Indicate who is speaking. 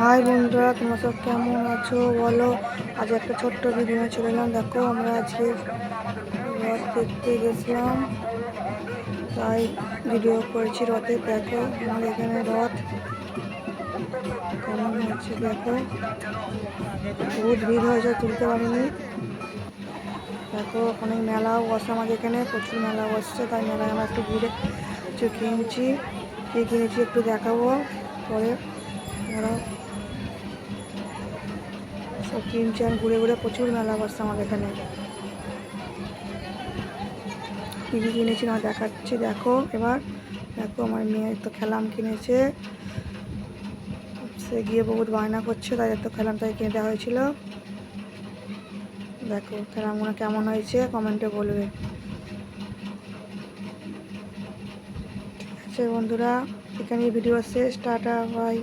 Speaker 1: High বন্ধুরা, তোমরা সব কেমন আছো বলো। আজ একটা ছোট্ট ভিডিও চলে এলাম। দেখো, আমরা আজকে রথ দেখতে গেছিলাম, তাই ভিডিও করেছি রথে। দেখো আমার এখানে রথ কেমন হচ্ছে, দেখো বহুত ভিড় হয়েছে, তুলতে পারিনি। দেখো অনেক মেলাও বসে আমাদের এখানে, প্রচুর মেলা বসছে, তাই মেলায় আমরা একটু ঘুরে কিছু কিনছি। কী কিনেছি একটু দেখাবো পরে। আমরা সব কিনছি আর ঘুরে ঘুরে, প্রচুর মেলা বসছে আমাদের এখানে। কী কী কিনেছি না দেখাচ্ছি, দেখো এবার। দেখো আমার মেয়ে তো খেলাম কিনেছে, সে গিয়ে বহুত বায়না করছে, তাই তো খেলাম তাই কিনে দেওয়া হয়েছিল। দেখো খেলামগুলো কেমন হয়েছে কমেন্টে বলবে। ঠিক আছে বন্ধুরা, এখানে ভিডিও শেষ, টাটা বাই।